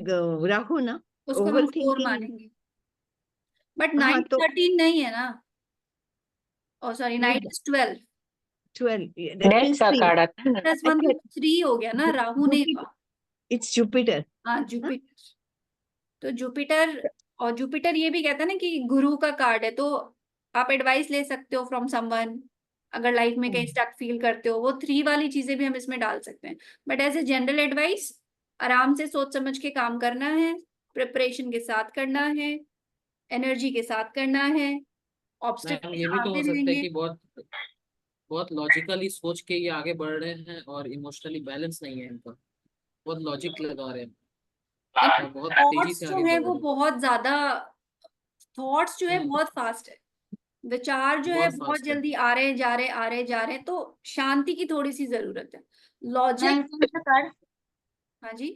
राहू ना, उसको हम ओव्हर 4 थिंकिंग। मानेंगे। बट हाँ नाइट तो 13 नहीं है ना, और सॉरी नहीं, night is 12 12 that death means का 3। कार्ड आता है ना। प्लस 1 तो 3 हो गया ना, राहु नहीं हुआ। It's Jupiter. हाँ जुपिटर। तो जुपिटर, और जुपिटर ये भी कहता है ना कि गुरु का कार्ड है, तो आप एडवाइस ले सकते हो फ्रॉम समवन। अगर लाइफ में कहीं स्टक फील करते हो, वो 3 वाली चीजें भी हम इसमें डाल सकते हैं। But as a general advice, आराम से सोच समझ के काम करना है, प्रिपरेशन के साथ करना है, एनर्जी के साथ करना है। मैम ऑब्स्टेकल्स ये भी तो आते हो सकता है रहेंगे। कि बहुत बहुत लॉजिकली सोच के ये आगे बढ़ रहे हैं और इमोशनली बैलेंस नहीं है इनका, बहुत लॉजिक लगा रहे हैं और बहुत तेजी थॉट्स से जो आगे है बढ़ वो रहे हैं। बहुत ज्यादा, थॉट्स जो है बहुत फास्ट है, विचार जो है बहुत बहुत फास्ट है। जल्दी आ रहे जा रहे आ रहे जा रहे, तो शांति की थोड़ी सी जरूरत है। लॉजिक। मैम कौन सा कार्ड, हाँ जी,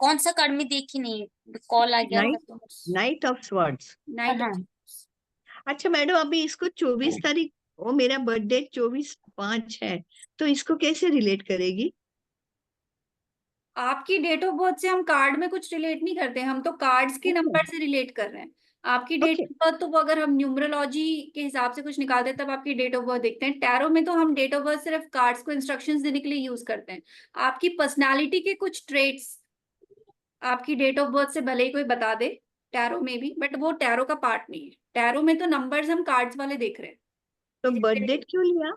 कौन सा कार्ड में देखी नहीं, कॉल आ गया था नाइट तो। Night of swords. नाइट हाँ, ऑफ। अच्छा मैडम, अभी इसको 24 तारीख, वो मेरा बर्थडे 24/5 है, तो इसको कैसे रिलेट करेगी? आपकी डेट ऑफ बर्थ से हम कार्ड में कुछ रिलेट नहीं करते, हम तो कार्ड्स के नंबर से रिलेट कर रहे हैं। आपकी डेट ओके। ऑफ बर्थ तो वो अगर हम न्यूमरोलॉजी के हिसाब से कुछ निकालते हैं तब आपकी डेट ऑफ बर्थ देखते हैं। टैरो में तो हम डेट ऑफ बर्थ सिर्फ कार्ड्स को इंस्ट्रक्शंस देने के लिए यूज करते हैं। आपकी पर्सनालिटी के कुछ ट्रेट्स आपकी डेट ऑफ बर्थ से भले ही कोई बता दे टैरो में भी, बट वो टैरो का पार्ट नहीं है। टैरो में तो नंबर्स हम कार्ड्स वाले देख रहे हैं तो कि बर्थ जैसे डेट क्यों लिया?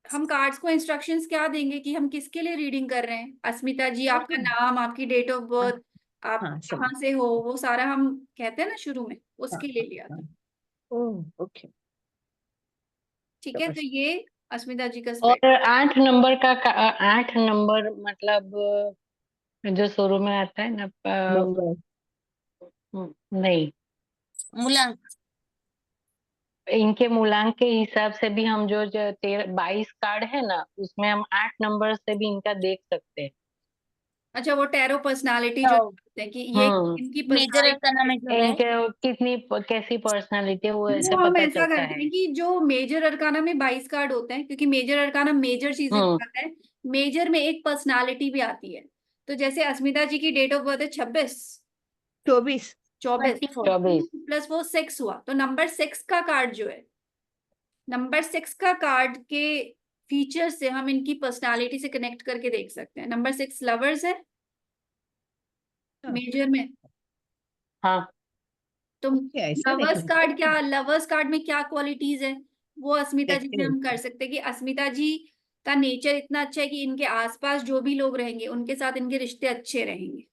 हम कार्ड्स को इंस्ट्रक्शंस क्या देंगे कि हम किसके लिए रीडिंग कर रहे हैं। अस्मिता जी, आपका नाम, आपकी डेट ऑफ हाँ बर्थ, आप हाँ, कहाँ समझ। से हो, वो सारा हम कहते हैं ना शुरू में, हाँ उसके लिए हाँ लिया हाँ। था। ओके। ठीक है, तो ये अस्मिता जी का और स्पेक्ट। 8 नंबर मतलब जो शुरू में आता है ना मंगल। नहीं, मूलांक। इनके मूलांक के हिसाब से भी हम जो जो 22 कार्ड है ना, उसमें हम 8 नंबर से भी इनका देख सकते हैं। अच्छा, वो टैरो पर्सनालिटी जो तो कहते हैं कि ये हम्म इनकी मेजर अरकाना पर्सनालिटी, में जो है, इनके कितनी कैसी पर्सनालिटी है वो वो ऐसा हम पता ऐसा चलता करते है। हैं कि जो मेजर अरकाना में 22 कार्ड होते हैं, क्योंकि मेजर अरकाना मेजर चीजें हम्म दिखाता है, मेजर में एक पर्सनालिटी भी आती है। तो जैसे अस्मिता जी की डेट ऑफ बर्थ है 26, 24। 24, 24। 24। प्लस वो 6 हुआ, तो नंबर 6 का कार्ड जो है, नंबर 6 का कार्ड के फीचर से हम इनकी पर्सनालिटी से कनेक्ट करके देख सकते हैं। नंबर 6 लवर्स है मेजर में, हाँ, तो ओके, ऐसा लवर्स देखना। कार्ड ओके, क्या, लवर्स कार्ड में क्या क्वालिटीज है, वो अस्मिता जी देखते से हैं हम कर इसको। सकते हैं कि अस्मिता जी का नेचर इतना अच्छा है कि इनके आसपास जो भी लोग रहेंगे उनके साथ इनके रिश्ते अच्छे रहेंगे,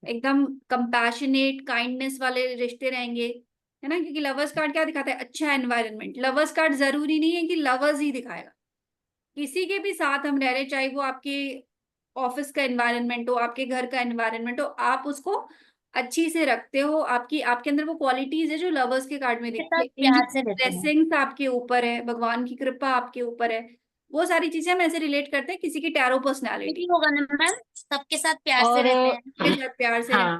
एकदम कंपैशनेट काइंडनेस वाले रिश्ते रहेंगे, है ना। क्योंकि लवर्स कार्ड क्या दिखाता है, अच्छा एनवायरनमेंट। लवर्स कार्ड जरूरी नहीं है कि लवर्स ही दिखाएगा, किसी के भी साथ हम रह रहे, चाहे वो आपके ऑफिस का एनवायरनमेंट हो, आपके घर का एनवायरनमेंट हो, आप उसको अच्छी से रखते हो, आपकी आपके अंदर वो क्वालिटीज है जो लवर्स के कार्ड में के दिखती साथ है। इनकी प्यार से रहते हैं। ब्लेसिंग्स आपके ऊपर है, भगवान की कृपा आपके ऊपर है, वो सारी चीजें हम ऐसे रिलेट करते हैं किसी की टैरो ये पर्सनालिटी भी होगा ना मैम, सबके साथ प्यार से और रहते हैं। के साथ प्यार से रहते हाँ,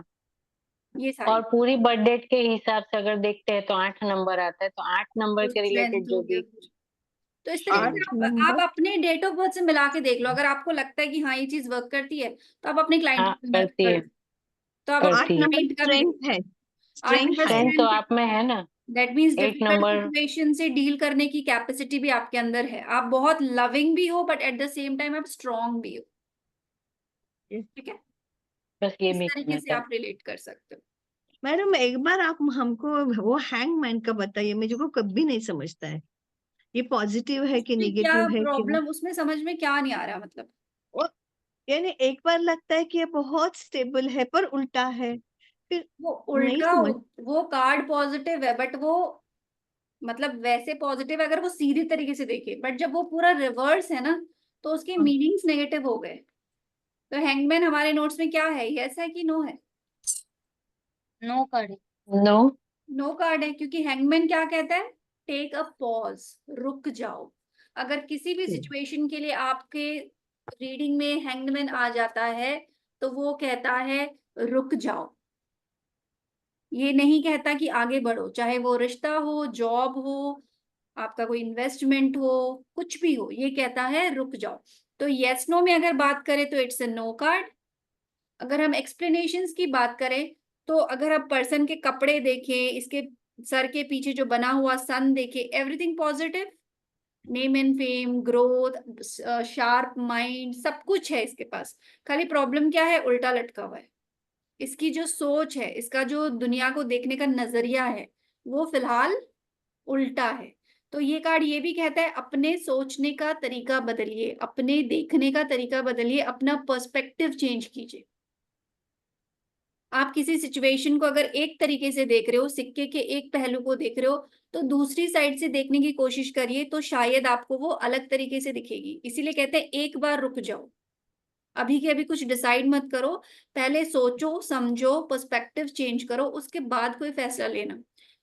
हैं, ये और सारी पूरी बर्थ डेट के हिसाब से अगर देखते हैं तो 8 नंबर आता है, तो 8 नंबर के रिलेटेड स्ट्रेंथ हो जो गया भी। कुछ। तो इस तरीके से 8 आप नंबर। अपने डेट ऑफ बर्थ से मिला के देख लो, अगर आपको लगता है कि हाँ ये चीज वर्क करती है तो आप अपने क्लाइंट हाँ को करती है। कर तो अब आठ करती है। नंबर माइंड का भी स्ट्रेंथ है, 8 स्ट्रेंथ नंबर है। स्ट्रेंथ तो strength है। आप में है ना। That means 8 difficult number situation से डील करने की कैपेसिटी भी आपके अंदर है। आप बहुत लविंग भी हो but at the same time आप स्ट्रांग भी हो। ठीक है, बस ये इस भी तरीके से था। आप रिलेट कर सकते हो। मैडम एक बार आप हमको वो हैंगमैन का बताइए, मुझे को कभी नहीं समझता है ये पॉजिटिव है कि उसमें क्या नेगेटिव है कि प्रॉब्लम, उसमें समझ में क्या नहीं आ रहा मतलब? वो यानी एक बार लगता है कि ये बहुत स्टेबल है पर उल्टा है, फिर वो नहीं उल्टा, समझ। वो कार्ड पॉजिटिव है बट वो मतलब वैसे पॉजिटिव अगर वो सीधी तरीके से देखे, बट जब वो पूरा रिवर्स है ना तो उसके हाँ, मीनिंग्स नेगेटिव हो गए। तो हैंगमैन हमारे नोट्स में क्या है, यस है कि नो है? नो कार्ड है। नो। नो कार्ड है, क्योंकि हैंगमैन क्या कहता है? टेक अ पॉज, रुक जाओ। अगर किसी भी सिचुएशन के लिए आपके रीडिंग में हैंगमैन आ जाता है तो वो कहता है रुक जाओ। ये नहीं कहता कि आगे बढ़ो, चाहे वो रिश्ता हो, जॉब हो, आपका कोई इन्वेस्टमेंट हो, कुछ भी हो, ये कहता है रुक जाओ। तो यस नो में अगर बात करें तो इट्स अ नो कार्ड। अगर हम एक्सप्लेनेशंस की बात करें तो अगर आप पर्सन के कपड़े देखें, इसके सर के पीछे जो बना हुआ सन देखें, everything positive. Name and fame, growth, sharp mind, सब कुछ है इसके पास। खाली प्रॉब्लम क्या है? उल्टा लटका हुआ है। इसकी जो सोच है, इसका जो दुनिया को देखने का नजरिया है, वो फिलहाल उल्टा है। तो ये कार्ड ये भी कहता है अपने सोचने का तरीका बदलिए, अपने देखने का तरीका बदलिए, अपना पर्सपेक्टिव चेंज कीजिए। आप किसी सिचुएशन को अगर एक तरीके से देख रहे हो, सिक्के के एक पहलू को देख रहे हो, तो दूसरी साइड से देखने की कोशिश करिए, तो शायद आपको वो अलग तरीके से दिखेगी। इसीलिए कहते हैं एक बार रुक जाओ, अभी के अभी कुछ डिसाइड मत करो, पहले सोचो समझो, पर्सपेक्टिव चेंज करो, उसके बाद कोई फैसला लेना।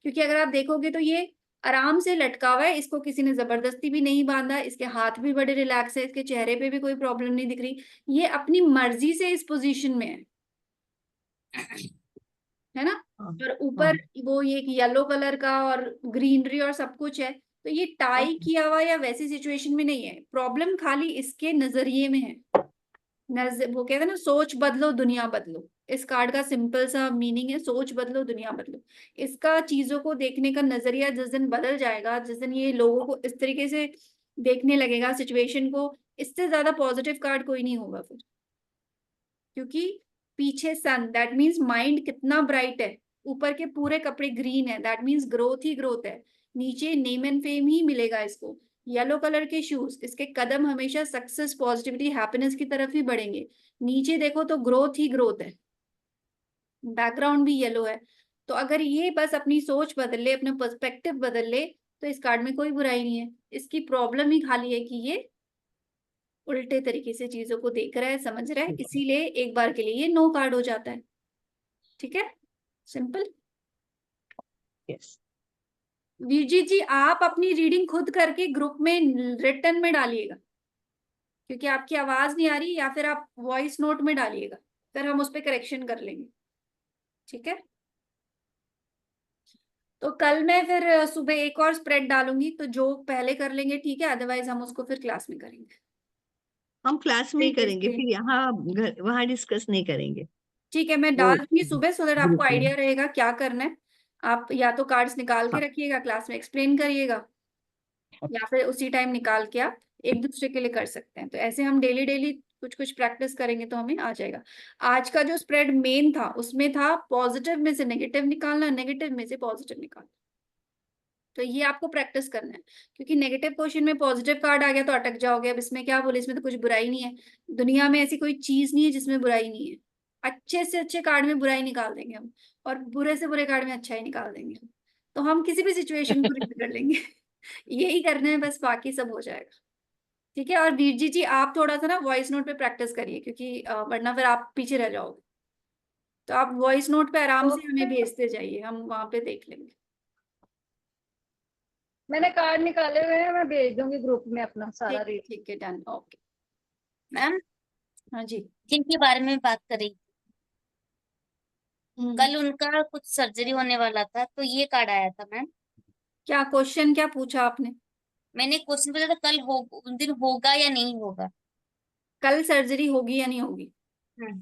क्योंकि अगर आप देखोगे तो ये आराम से लटका हुआ है, इसको किसी ने जबरदस्ती भी नहीं बांधा, इसके हाथ भी बड़े रिलैक्स है, इसके चेहरे पे भी कोई प्रॉब्लम नहीं दिख रही, ये अपनी मर्जी से इस पोजीशन में है ना। हाँ, और ऊपर हाँ, वो ये येलो कलर का और ग्रीनरी और सब कुछ है, तो ये टाई हाँ, किया हुआ या वैसी सिचुएशन में नहीं है। प्रॉब्लम खाली इसके नजरिए में है। वो कहते हैं ना, सोच बदलो दुनिया बदलो। इस कार्ड का सिंपल सा मीनिंग है, सोच बदलो दुनिया बदलो। इसका चीजों को देखने का नजरिया जिस दिन बदल जाएगा, जिस दिन ये लोगों को इस तरीके से देखने लगेगा सिचुएशन को, इससे ज्यादा पॉजिटिव कार्ड कोई नहीं होगा फिर। क्योंकि पीछे सन, दैट मीन्स माइंड कितना ब्राइट है, ऊपर के पूरे कपड़े ग्रीन है, that means growth he growth है, नीचे नेम एंड फेम ही मिलेगा इसको। येलो कलर के शूज, इसके कदम हमेशा सक्सेस, पॉजिटिविटी, हैप्पीनेस की तरफ ही बढ़ेंगे। नीचे देखो तो ग्रोथ ही ग्रोथ है, बैकग्राउंड भी येलो है। तो अगर ये बस अपनी सोच बदल ले, अपना पर्सपेक्टिव बदल ले, तो इस कार्ड में कोई बुराई नहीं है। इसकी प्रॉब्लम ही खाली है कि ये उल्टे तरीके से चीजों को देख रहा है, समझ रहा है, इसीलिए एक बार के लिए ये नो कार्ड हो जाता है। ठीक है, सिंपल। यस। वीरजी जी, आप अपनी रीडिंग खुद करके ग्रुप में रिटर्न में डालिएगा, क्योंकि आपकी आवाज नहीं आ रही, या फिर आप वॉइस नोट में डालिएगा, फिर हम उस पर करेक्शन कर लेंगे। ठीक है, तो कल मैं फिर सुबह एक और स्प्रेड डालूंगी, तो जो पहले कर लेंगे ठीक है, अदरवाइज हम उसको फिर क्लास में करेंगे। हम क्लास में ही तरीके करेंगे, से फिर यहाँ वहाँ डिस्कस नहीं करेंगे। ठीक है, मैं वो डाल दूंगी सुबह, सो दैट आपको ग्रुप में। आइडिया रहेगा क्या करना है। आप या तो कार्ड्स निकाल के हाँ, रखिएगा, क्लास में एक्सप्लेन करिएगा, या फिर उसी टाइम निकाल के आप एक दूसरे के लिए कर सकते हैं। तो ऐसे हम डेली डेली कुछ कुछ प्रैक्टिस करेंगे तो हमें आ जाएगा। आज का जो स्प्रेड मेन था उसमें था पॉजिटिव में से नेगेटिव निकालना, नेगेटिव में से पॉजिटिव निकालना। तो ये आपको प्रैक्टिस करना है, क्योंकि नेगेटिव क्वेश्चन में पॉजिटिव कार्ड आ गया तो अटक जाओगे। अब इसमें क्या बोले, इसमें तो कुछ बुराई नहीं है, दुनिया में ऐसी कोई चीज नहीं है जिसमें बुराई नहीं है। अच्छे से अच्छे कार्ड में बुराई निकाल देंगे हम, और बुरे से बुरे कार्ड में अच्छा ही निकाल देंगे हम। तो हम किसी भी सिचुएशन को रीड कर लेंगे। यही करना है बस, बाकी सब हो जाएगा। ठीक है, और वीरजी जी आप थोड़ा सा ना वॉइस नोट पे प्रैक्टिस करिए, क्योंकि वरना फिर आप पीछे रह जाओगे। तो आप वॉइस नोट पे आराम से हमें ओके, भेजते जाइए, हम वहां पे देख लेंगे। मैंने कार्ड निकाले हुए हैं, मैं भेज दूंगी ग्रुप में अपना सारा रीड। ठीक है, डन, ओके। मैम, हाँ जी। जिनके बारे में बात कर रही थी, हम्म, कल उनका कुछ सर्जरी होने वाला था, तो ये कार्ड आया था मैम। क्या क्वेश्चन क्या पूछा आपने? मैंने क्वेश्चन पूछा था कल हो उस दिन होगा या नहीं होगा। कल सर्जरी होगी या नहीं होगी? हम्म।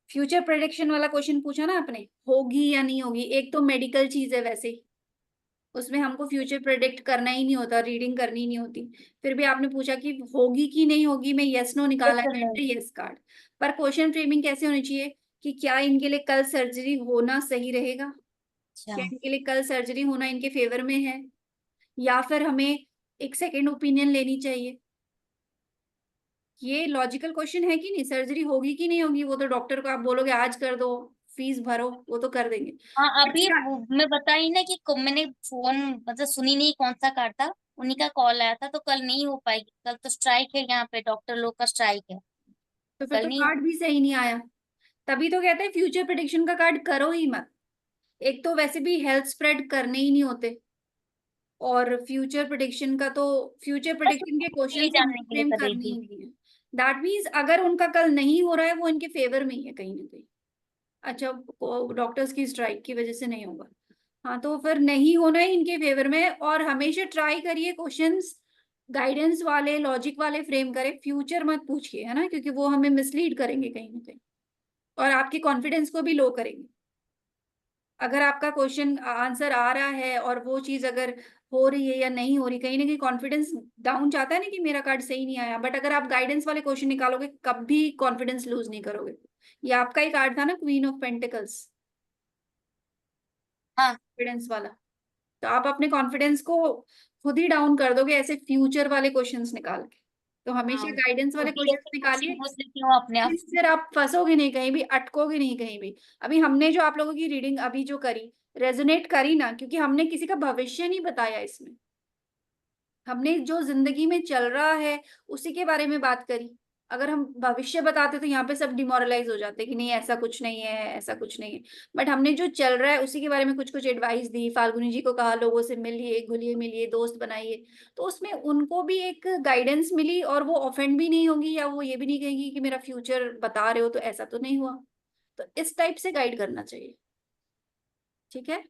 फ्यूचर प्रेडिक्शन वाला क्वेश्चन पूछा ना आपने, होगी या नहीं होगी, एक तो मेडिकल चीज है वैसे ही, उसमें हमको फ्यूचर प्रेडिक्ट करना ही नहीं होता, रीडिंग करनी ही नहीं होती, फिर भी आपने पूछा कि होगी कि नहीं होगी, मैं यस नो निकाला Yes or है, no? Yes card. पर क्वेश्चन फ्रेमिंग कैसे होनी चाहिए कि क्या इनके लिए कल सर्जरी होना सही रहेगा, अच्छा, क्या इनके लिए कल सर्जरी होना इनके फेवर में है, या फिर हमें एक सेकेंड ओपिनियन लेनी चाहिए। ये लॉजिकल क्वेश्चन है कि नहीं, सर्जरी होगी कि नहीं होगी वो तो डॉक्टर को आप बोलोगे आज कर दो, फीस भरो, वो तो कर देंगे। हाँ But अभी क्या मैं बताई ना कि मैंने फोन मतलब सुनी नहीं कौन सा कार्ड था, उन्हीं का कॉल आया था, तो कल नहीं हो पाएगी, कल तो स्ट्राइक है, यहाँ पे डॉक्टर लोग का स्ट्राइक है, तो फिर कल तो नहीं हो। कार्ड भी सही नहीं आया, तभी तो कहते हैं फ्यूचर प्रेडिक्शन का कार्ड करो ही मत। एक तो वैसे भी हेल्थ स्प्रेड करने ही नहीं होते, और फ्यूचर प्रेडिक्शन का तो फ्यूचर बस प्रेडिक्शन के ये क्वेश्चन जानने हमको के लिए फ्रेम कर रही करने ही थी। नहीं है। दैट मीन्स अगर उनका कल नहीं हो रहा है वो इनके फेवर में ही है कहीं ना कहीं। अच्छा, डॉक्टर्स की स्ट्राइक की वजह से नहीं होगा, हाँ तो फिर नहीं होना ही इनके फेवर में है। और हमेशा ट्राई करिए क्वेश्चंस गाइडेंस वाले, लॉजिक वाले फ्रेम करें, फ्यूचर मत पूछिए, है ना, क्योंकि वो हमें मिसलीड करेंगे कहीं ना कहीं और आपके कॉन्फिडेंस को भी लो करेंगे। अगर आपका क्वेश्चन आंसर आ रहा है और वो चीज अगर हो रही है या नहीं हो रही, कहीं ना कहीं कॉन्फिडेंस डाउन जाता है ना कि मेरा कार्ड सही नहीं आया। बट अगर आप गाइडेंस वाले क्वेश्चन निकालोगे कभी कॉन्फिडेंस लूज नहीं करोगे। ये आपका ही कार्ड था ना, क्वीन ऑफ पेंटिकल्स, हाँ कॉन्फिडेंस वाला। तो आप अपने कॉन्फिडेंस को खुद ही डाउन कर दोगे ऐसे फ्यूचर वाले क्वेश्चंस निकाल के। तो हाँ, हमेशा गाइडेंस वाले खुद ही क्वेश्चंस ऐसे क्वेश्चन निकालिए, पूछ लेती हूँ अपने आप। फिर आप फंसोगे नहीं कहीं भी, अटकोगे नहीं कहीं भी। अभी हमने जो आप लोगों की रीडिंग अभी जो करी, रेजोनेट करी ना, क्योंकि हमने किसी का भविष्य नहीं बताया इसमें, हमने जो जिंदगी में चल रहा है उसी के बारे में बात करी। अगर हम भविष्य बताते तो यहाँ पे सब डिमोरलाइज हो जाते कि नहीं ऐसा कुछ नहीं है, ऐसा कुछ नहीं है। बट हमने जो चल रहा है उसी के बारे में कुछ कुछ एडवाइस दी, फाल्गुनी जी को कहा लोगों से मिलिए, घुलिए मिलिए, दोस्त बनाइए, तो उसमें उनको भी एक गाइडेंस मिली और वो ऑफेंड भी नहीं होगी या वो ये भी नहीं कहेगी कि मेरा फ्यूचर बता रहे हो तो ऐसा तो नहीं हुआ। तो इस टाइप से गाइड करना चाहिए, ठीक है।